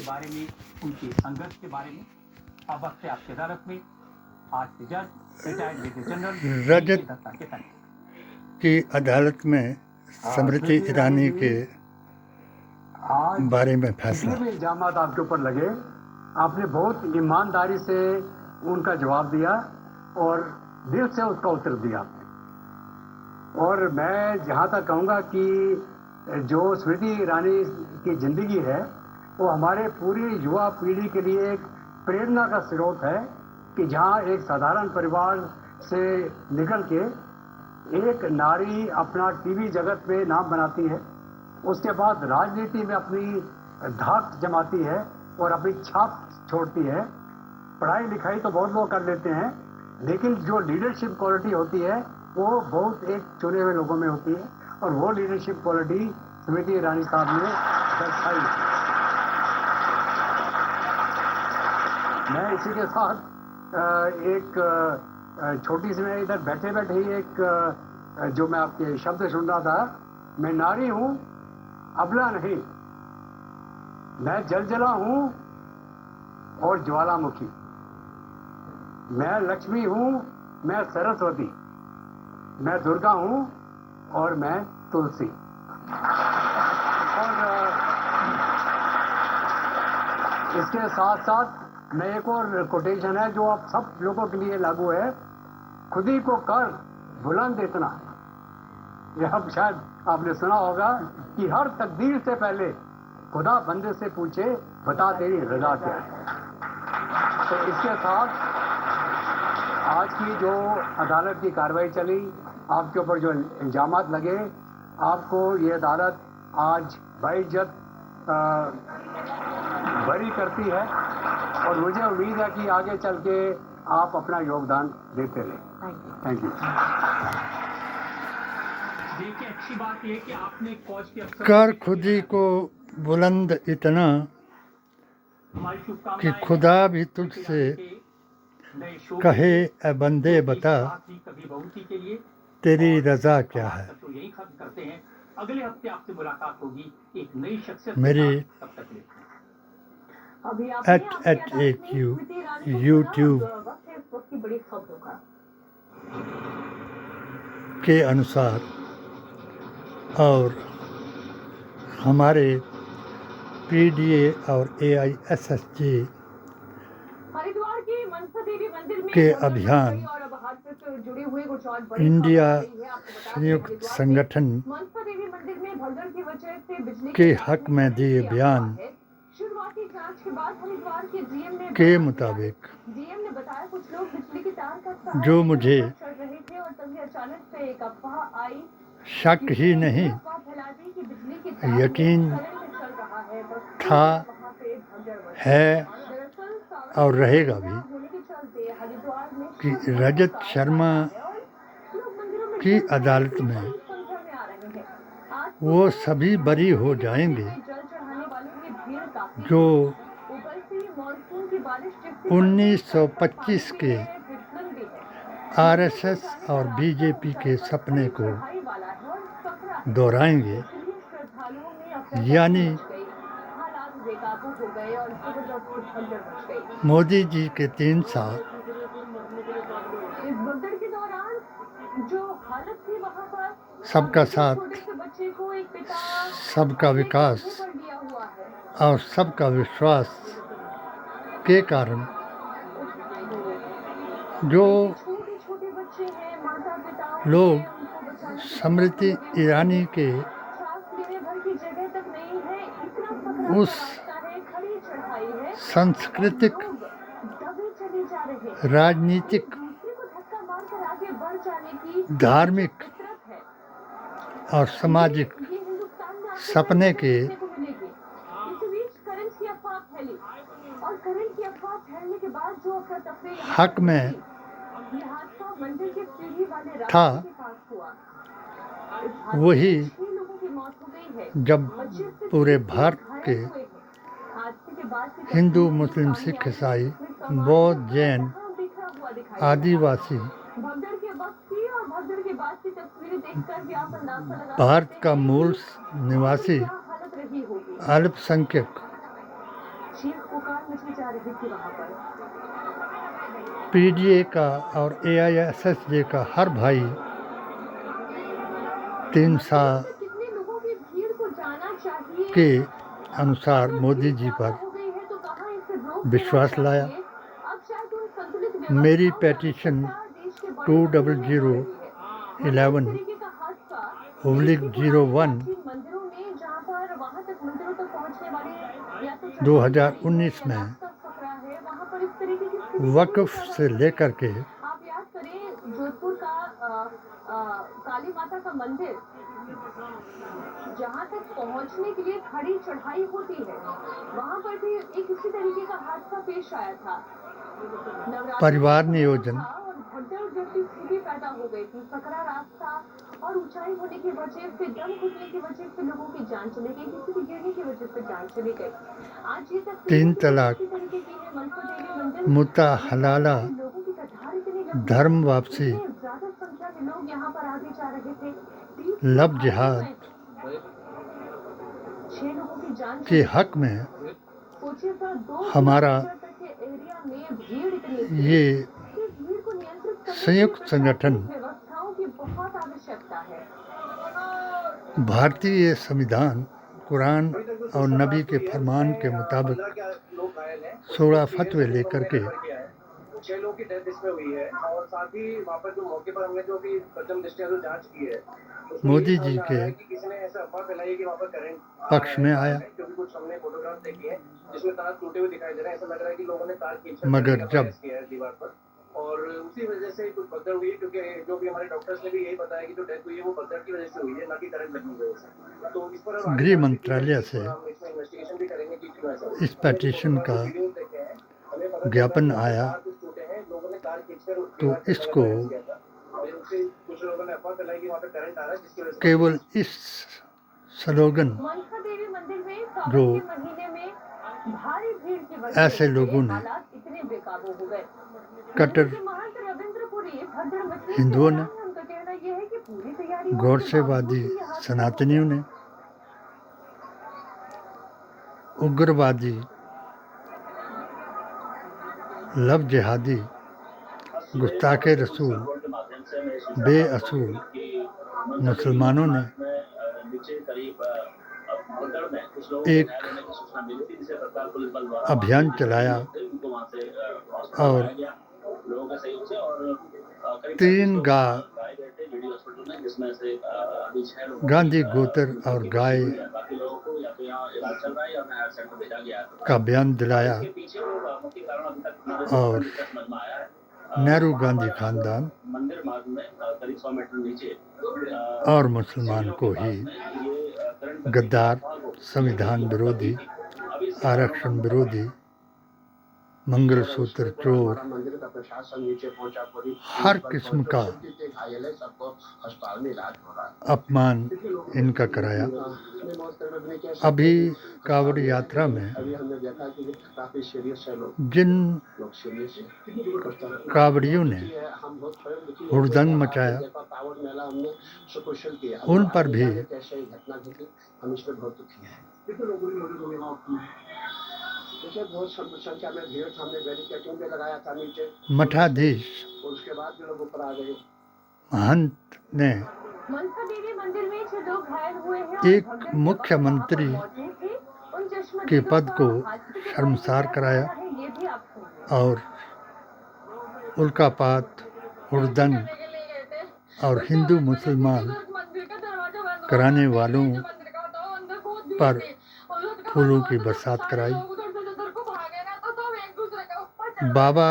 बारे में, उनके संघर्ष के बारे में। अब वक्त है आपकी अदालत में आज के जज रिटायर्ड मेजर जनरल रजत दत्ता के तक की अदालत में स्मृति ईरानी के बारे में फैसला। जितने भी इल्जाम आपके ऊपर लगे, आपने बहुत ईमानदारी से उनका जवाब दिया और दिल से उसका उत्तर दिया आपने। और मैं जहाँ तक कहूँगा कि जो स्मृति ईरानी की ज़िंदगी है वो हमारे पूरी युवा पीढ़ी के लिए एक प्रेरणा का स्रोत है कि जहाँ एक साधारण परिवार से निकल के एक नारी अपना टीवी जगत में नाम बनाती है, उसके बाद राजनीति में अपनी धाक जमाती है और अपनी छाप छोड़ती है। पढ़ाई लिखाई तो बहुत लोग कर लेते हैं, लेकिन जो लीडरशिप क्वालिटी होती है वो बहुत एक चुने हुए लोगों में होती है और वो लीडरशिप क्वालिटी स्मृति ईरानी साहब ने दर्शाई। मैं इसी के साथ एक छोटी सी, मैं इधर बैठे बैठे ही एक जो मैं आपके शब्द सुन रहा था, मैं नारी हूँ अबला नहीं, मैं जलजला हूँ और ज्वालामुखी, मैं लक्ष्मी हूँ, मैं सरस्वती, मैं दुर्गा हूँ और मैं तुलसी। और इसके साथ साथ मैं एक और कोटेशन है जो आप सब लोगों के लिए लागू है, खुद ही को कर बुलंद इतना। यह अब शायद आपने सुना होगा कि हर तकदीर से पहले खुदा बंदे से पूछे बता तेरी रजा क्या है। तो इसके साथ आज की जो अदालत की कार्रवाई चली, आपके ऊपर जो इल्जामात लगे, आपको ये अदालत आज बाइज्जत बरी करती है और मुझे उम्मीद है कि आगे चल के आप अपना योगदान देते रहें। Thank you. देखिए, अच्छी बात यह है कि आपने फौज के अफसर कर खुदी को बुलंद इतना हमारी कि शुभकामनाएं खुदा भी तुझसे नए शो कहे ए बंदे बता कभी बहुती के लिए तेरी रजा क्या है। तो यही खत्म करते हैं। अगले हफ्ते आपसे मुलाकात होगी एक नई शख्सियत मेरी के साथ। तब तक के लिए यूट्यूब के अनुसार और हमारे पीडीए और AISSJ के अभियान इंडिया संयुक्त संगठन के हक में दिए बयान के मुताबिक जो मुझे शक ही नहीं यकीन था, है और रहेगा भी कि रजत शर्मा की अदालत में वो सभी बरी हो जाएंगे जो 1925 के RSS और BJP के सपने को दोहराएंगे, यानी मोदी जी के 3 साल, सबका साथ, सबका विकास और सबका विश्वास के कारण जो लोग स्मृति ईरानी के उस सांस्कृतिक, राजनीतिक, धार्मिक और सामाजिक सपने के हक में था, वही जब पूरे भारत के हिंदू, मुस्लिम, सिख, ईसाई, बौद्ध, जैन, आदिवासी भारत का मूल निवासी, अल्पसंख्यक चीख पुकार मची जा रही थी वहां पर। पीडीए का और एआईएसएसजे का हर भाई 3 साल कितने लोगों की भीड़ को जाना चाहिए के अनुसार मोदी जी पर हो गई है तो कहां इसे रोक विश्वास देना लाया। चाहिए। अब शायद उन संतुलित मेरी व्यवस्थाओं का पेटिशन सरकार देश के बड़े शहरों में हो रही है। 2011 इस तरीके का हादसा ओब्लिक देश के पुराने 01 प्राचीन मंदिरों में जहां पर वहां तक मंदिरों तक पहुंचने वाले या तो 2019 में रास्ता सकरा है, वहां पर इस तरीके की स्थिति वक्फ से लेकर के आप याद करें जोधपुर का काली माता का मंदिर जहां तक पहुंचने के लिए खड़ी चढ़ाई होती है, वहां पर भी एक इसी तरीके का हादसा पेश आया था। परिवार नियोजन और भगदड़ जैसी स्थिति पैदा हो गई थी। सकरा रास्ता और ऊंचाई होने की वजह से, दम घुटने की वजह से लोगों की जान चली गई, किसी की गिरने की वजह से जान चली गई। आज ये तक 3 तलाक, तरीके की है मनसा देवी मंदिर मुता हलाला, लोगों की कतार इतनी लंबी, धर्म वापसी, ज्यादा संख्या में लोग यहाँ पर आगे जा रहे थे। लव जिहाद 6 लोगों की जान के हक में सोचिएगा, 2 हमारा किलोमीटर तक के एरिया में भीड़ इतनी थी ये कि भीड़ को नियंत्रित करने के संयुक्त लिए संगठन व्यवस्थाओं की बहुत आवश्यकता है। भारतीय संविधान, कुरान और नबी के फरमान के मुताबिक 16 फतवे लेकर के 6 लोगों की डेथ इसमें हुई है और साथ ही वहाँ पर जो मौके पर हमने जो भी प्रथम दृष्टया जो जांच की है, मोदी जी के किसी ने ऐसा अफवाह फैलाई है कि वहाँ पर करंट पक्ष में आया, क्योंकि कुछ हमने फोटोग्राफ देखे हैं जिसमें तार टूटे हुए दिखाई दे रहे हैं। ऐसा लग रहा है कि लोगों ने तार खींचकर मगर जब किया है दीवार पर और उसी वजह से कुछ भगदड़ हुई है, क्योंकि जो भी हमारे डॉक्टर्स ने भी यही बताया कि जो डेथ हुई है वो भगदड़ की वजह से हुई है, ना कि करंट लगने की वजह से। तो इस पर गृह मंत्रालय से इन्वेस्टिगेशन भी करेंगे कि क्यों ऐसा इस पेटिशन का ज्ञापन आया, तो इसको केवल इस स्लोगन मनसा देवी मंदिर में जो सावन के महीने में भारी भीड़ की वजह ऐसे से लोगों ने हालात इतने बेकाबू हो गए। कट्टर मंदिर के महंत रविंद्रपुरी भगदड़ मचने के हिंदुओं ने, दौरान उनका कहना यह है कि पूरी तैयारी होने के गौरसेवादी बावजूद ये हादसा सनातनियों ने, उग्रवादी, लव जिहादी, गुस्ताखे रसूल, बेअसूल मुसलमानों ने एक अभियान चलाया और 3 गांधी गोत्र और गाय का बयान दिलाया और नेहरू गांधी खानदान और मुसलमान को ही गद्दार, संविधान विरोधी, आरक्षण विरोधी, मंगलसूत्र चोर, हर किस्म का अपमान इनका कराया। अभी कांवड़ यात्रा में जिन कांवड़ियों ने हुड़दंग मचाया, उन पर भी बहुत संख्या में भीड़, हमने बैरिकेडिंग भी लगाया था नीचे। मठाधीश उसके बाद जो लोग ऊपर आ गए, महंत ने मनसा देवी मंदिर में 6 लोग घायल हुए हैं। एक मुख्यमंत्री के पद को शर्मसार कराया और उल्कापात, हुड़दंग और हिंदू मुसलमान कराने वालों पर फूलों की बरसात कराई। बाबा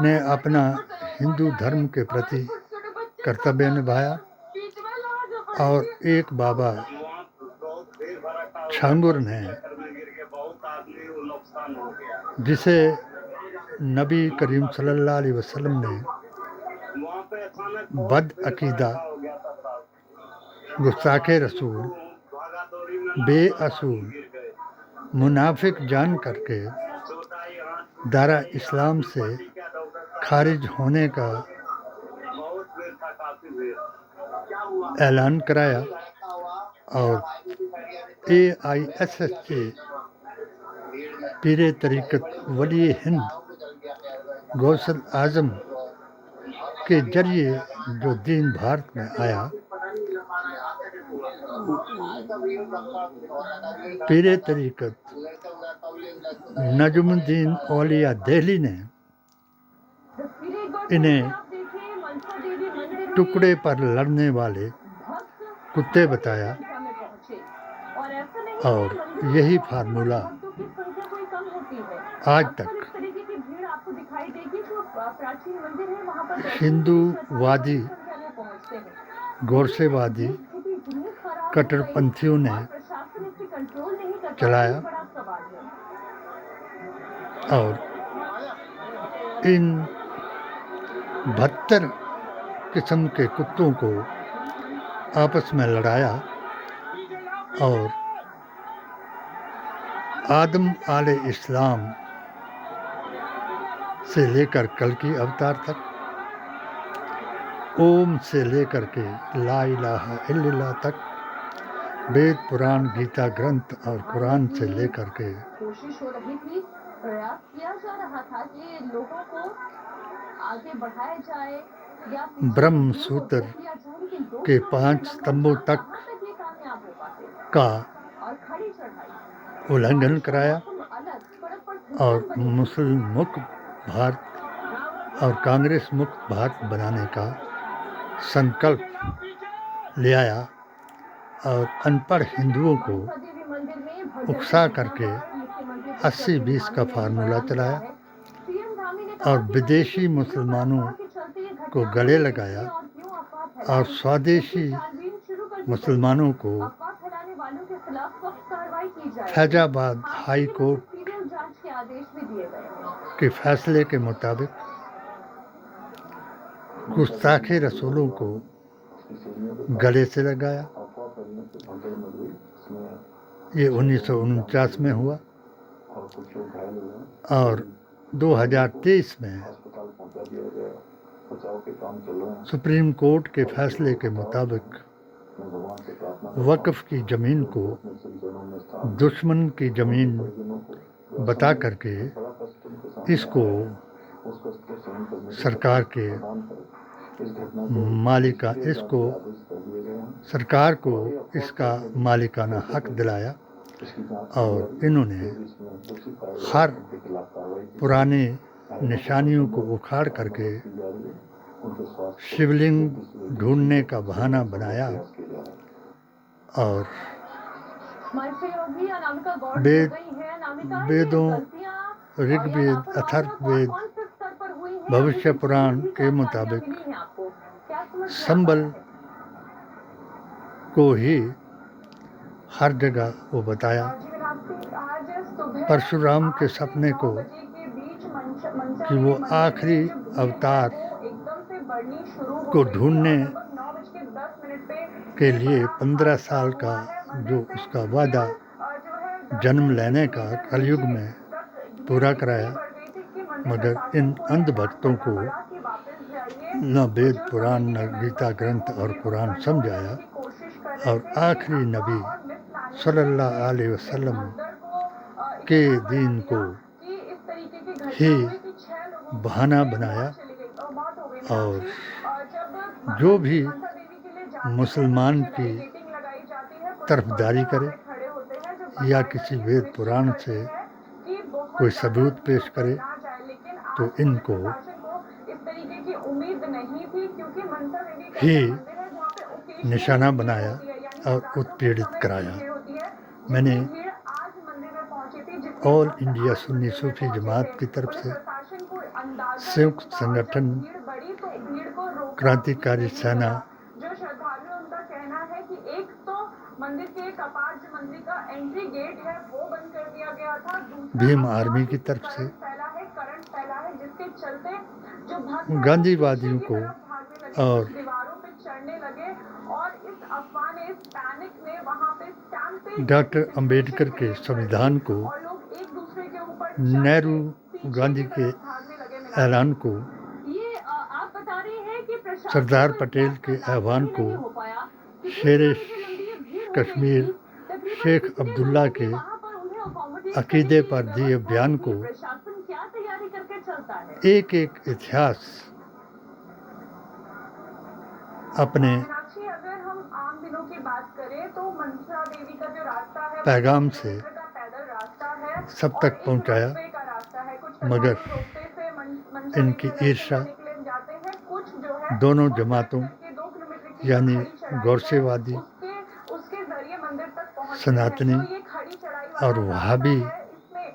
ने अपना हिंदू धर्म के प्रति कर्तव्य निभाया और एक बाबा छांगुर ने, जिसे नबी करीम सल्लल्लाहु अलैहि वसल्लम ने बदअकीदा, गुस्ताखे रसूल, बेअसूल, मुनाफिक जान करके दारा इस्लाम से खारिज होने का ऐलान कराया और AISSJ पीरे तरीक़त वली हिंद गौसल आज़म के जरिए जो दीन भारत में आया, पीरे तरीक़त नजमुद्दीन औलिया दिल्ली ने इन्हें टुकड़े पर लड़ने वाले कुत्ते बताया और यही फार्मूला आज तक हिंदूवादी, गोरसेवादी, कट्टरपंथियों ने चलाया और इन 72 किस्म के कुत्तों को आपस में लड़ाया और आदम आले इस्लाम से लेकर कल्कि अवतार तक, ओम से लेकर के ला इलाहा इल्लल्लाह तक, वेद पुराण गीता ग्रंथ और कुरान से लेकर के कोशिश हो रही थी, प्रयास किया जा रहा था कि लोगों को आगे बढ़ाया जाए या ब्रह्म सूत्र के 5 स्तंभों तक का उल्लंघन कराया और मुस्लिम मुक्त भारत और कांग्रेस मुक्त भारत बनाने का संकल्प ले आया और अनपढ़ हिंदुओं को उकसा करके 80-20 का फार्मूला चलाया और विदेशी मुसलमानों को गले लगाया और स्वदेशी मुसलमानों को फैजाबाद हाई कोर्ट के फैसले के मुताबिक गुस्ताखे रसूलों को गले से लगाया। ये 1949 में हुआ और 2023 में सुप्रीम कोर्ट के फैसले के मुताबिक वक्फ की ज़मीन को दुश्मन की ज़मीन बता करके इसको सरकार के सरकार को इसका मालिकाना हक दिलाया और इन्होंने हर पुराने निशानियों को उखाड़ करके शिवलिंग ढूंढने का बहाना बनाया और वेदों ऋग्वेद, अथर्ववेद, भविष्य पुराण के मुताबिक संबल को ही हर जगह वो बताया। परशुराम के सपने को कि वो आखिरी अवतार को ढूंढने के लिए 15 साल का जो उसका वादा जन्म लेने का कलयुग में पूरा कराया, मगर इन अंधभक्तों को न वेद पुराण न गीता ग्रंथ और कुरान समझाया और आखिरी नबी सल्लल्लाहु अलैहि वसल्लम के दीन को ही बहाना बनाया और जो भी मुसलमान की तरफदारी करे या किसी वेद पुराण से कोई सबूत पेश करे तो इनको ही निशाना बनाया और उत्पीड़ित कराया। मैंने ऑल इंडिया सुन्नी सूफी जमात की तरफ से संयुक्त संगठन क्रांतिकारी सेना मंदिर के कपाट जो मंदिर का एंट्री गेट है वो बंद कर दिया गया था। भीम आर्मी की तरफ से करंट फैला है जिसके चलते जो भक्त गांधीवादियों को और दीवारों पे चढ़ने लगे और इस अफवाह ने, इस पैनिक ने वहां पे स्टैंप डॉक्टर अंबेडकर के संविधान को, नेहरू गांधी के ऐलान को, सरदार पटेल के आह्वान को, शेर कश्मीर शेख अब्दुल्ला के अकीदे पर दिए बयान को प्रशासन क्या तैयारी करके चलता है? एक एक इतिहास अपने मीनाक्षी, अगर हम आम दिनों की बात करें तो मनसा देवी का जो रास्ता है पैगाम से का पैदल रास्ता है सब तक पहुंचाया, का रास्ता है। कुछ मगर इनकी ईर्ष्या दोनों जमातों यानी गौरसेवादी, उसके जरिए मंदिर तक पहुंचते सनातनी हैं। तो ये खड़ी चढ़ाई वाला और वहाबी रास्ता है। इसमें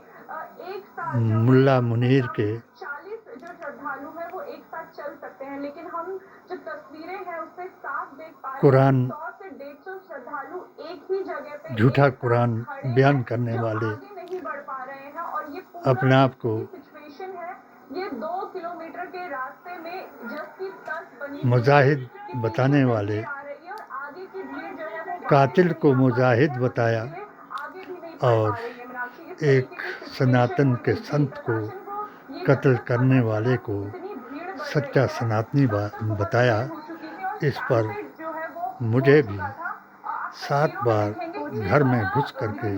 एक साथ मुल्ला मुनीर के 40 जो श्रद्धालु है वो एक साथ चल सकते हैं, लेकिन हम जो तस्वीरें हैं उससे साफ देख पा रहे हैं कुरान 100 से 150 श्रद्धालु एक ही जगह पे झूठा एक साथ कुरान खड़े बयान हैं, करने जो वाले आगे नहीं बढ़ पा रहे हैं। और ये पूरा अपने आप को सिचुएशन है। ये 2 किलोमीटर के रास्ते में जबकि तस बनी मुजाहिद बताने वाले आ रही है और आगे की भीड़ जो है वो कातिल को मुजाहिद बताया आगे भी नहीं और बढ़ पा रही है। मीनाक्षी, इस एक तरीके की सनातन के situation संत को ये कत्ल घटना करने वाले को इतनी भीड़ बढ़ सच्चा रही है, सनातनी बताया। हो चुकी है और इस पर carpet जो है वो मुझे हो भी चुका था। आप 7 तस्वीरों में बार देखेंगे घर में घुस करके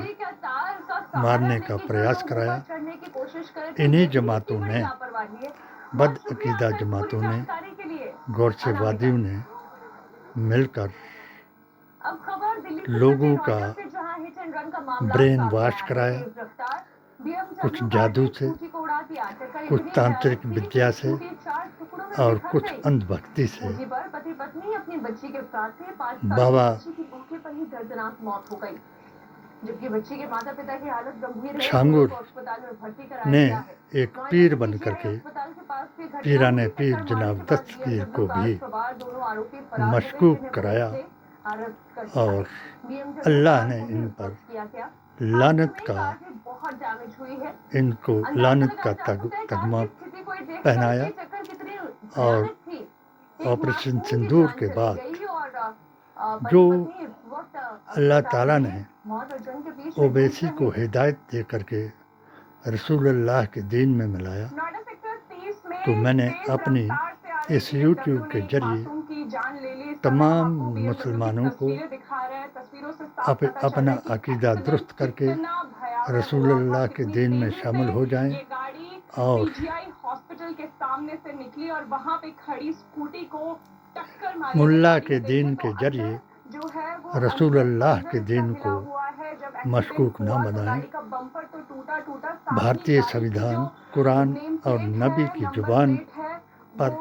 मारने का प्रयास कराया। इन्हीं जमातों ने, बदअकीदा जमातों ने, गौरसेवादियों ने मिलकर लोगों का ब्रेन वॉश कराया, कुछ जादू से, कुछ तांत्रिक विद्या से और कुछ अंधभक्ति से। बाबा दर्दनाक मौत हो गई, जबकि बच्ची के माता पिता की हालत गंभीर है। छांगुर अस्पताल में भर्ती कराया ने गया है। एक पीर बन करके पीराने पीर जनाब दस्तगीर को भी मशकूक कराया और अल्लाह ने इन पर लानत का, इनको लानत का तगमा पहनाया और ऑपरेशन सिंदूर के बाद जो अल्लाह ताला ने ओवैसी को हिदायत दे करके रसूलुल्लाह के दीन में मिलाया, तो मैंने अपनी इस यूट्यूब के जरिए तमाम मुसलमानों को अपना अकीदा दुरुस्त करके रसूलुल्लाह के दीन में शामिल हो जाएं और हॉस्पिटल के सामने से निकली और वहां पे खड़ी स्कूटी को टक्कर मारी। मुल्ला के दीन के जरिए रसूलुल्लाह के दीन को मशकूक न बनाएं। भारतीय संविधान, कुरान और नबी की जुबान पर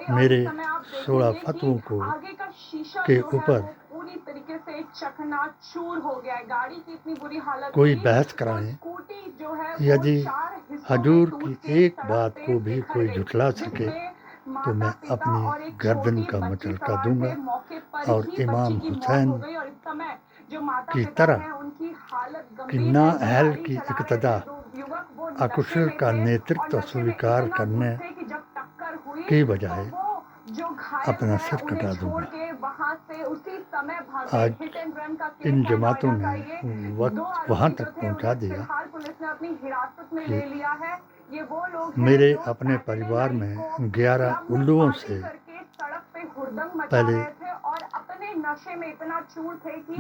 मेरे 16 फतवों को के ऊपर पूरी तरीके से चकनाचूर हो गया है। गाड़ी की इतनी बुरी हालत, कोई बहस कराएं। यदि हजूर की एक बात को भी कोई झुठला सके तो मैं अपनी गर्दन का मचलका दूंगा और इमाम हुसैन की तरह कि नाअहल की इक्तदा अकुशल का नेतृत्व स्वीकार करने की बजाय अपना सिर कटा दूंगा। आज इन जमातों ने वक्त वहाँ तक पहुँचा दिया कि मेरे अपने परिवार में 11 उल्लुओं से पहले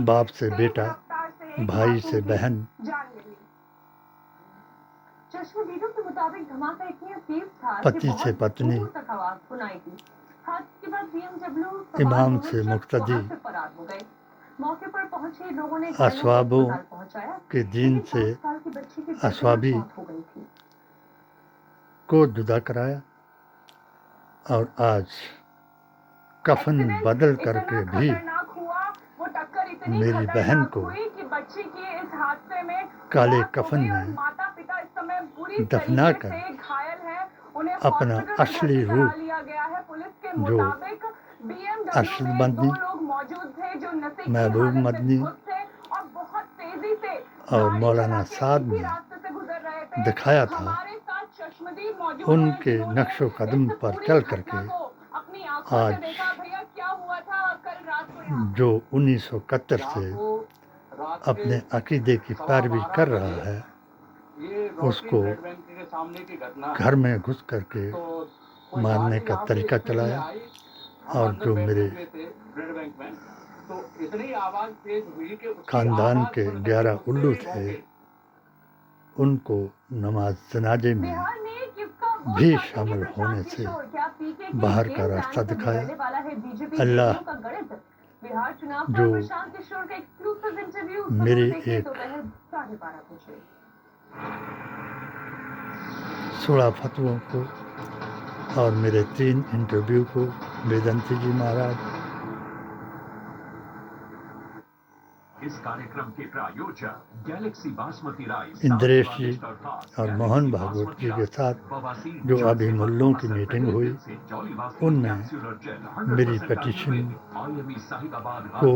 बाप से बेटा, भाई से बहन, चश्मदीदों के मुताबिक धमाका इतनी तेज था पति से पत्नी, इमाम से मुक्तदी, मौके पर पहुंचे लोगों ने अस्वाबों के दीन से अस्वाबी को जुदा कराया और आज कफन बदल करके भी मेरी बहन को काले कफन में दफना कर अपना असली रूप जो अरशद मदनी, महबूब मदनी और मौलाना साद ने दिखाया था, उनके नक्शो कदम पर चल करके आज जो 1971 से अपने अकीदे की पैरवी कर रहा है उसको घर में घुस करके मारने का तरीका चलाया और जो मेरे खानदान के 11 उल्लू थे उनको नमाज जनाजे में बिहार में किसका वोट भी काटेंगे शामिल प्रशांत होने से किशोर? क्या पीके के बाहर गेम का रास्ता प्लान से दिखाया। बिगड़ने वाला है बीजेपी अल्लाह का गणित? बिहार चुनाव जो पर प्रशांत किशोर का एक्सक्लूसिव इंटरव्यू मेरी देखिए एक दोपहर 12:30 बजे। सोलह फतवों को और मेरे 3 इंटरव्यू को वेदांती जी महाराज, इस कार्यक्रम के प्रायोजक गैलेक्सी बासमती राइस इंद्रेश जी और मोहन भागवत जी के साथ जो अभी मुल्लों की मीटिंग हुई, उनमें मेरी पिटीशन को,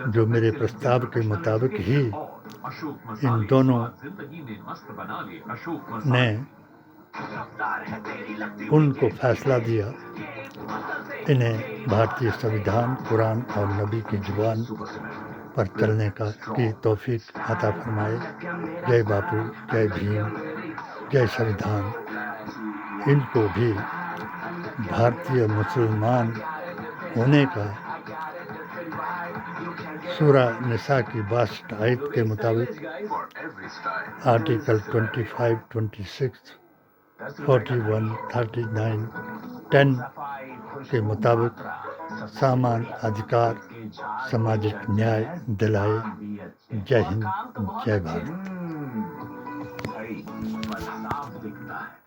जो मेरे प्रस्ताव के मुताबिक ही इन दोनों ने उनको फैसला दिया, इन्हें भारतीय संविधान, कुरान और नबी की जुबान पर चलने की तौफीक अता फरमाए। जय बापू, जय भीम, जय संविधान। इनको भी भारतीय मुसलमान होने का सूरा निसा की 62 आयत के मुताबिक, आर्टिकल 25, 26, 41, 39, 10 के मुताबिक सामान अधिकार, सामाजिक न्याय दिलाए। जय हिंद, जय भारत। भाई, साफ दिखता है।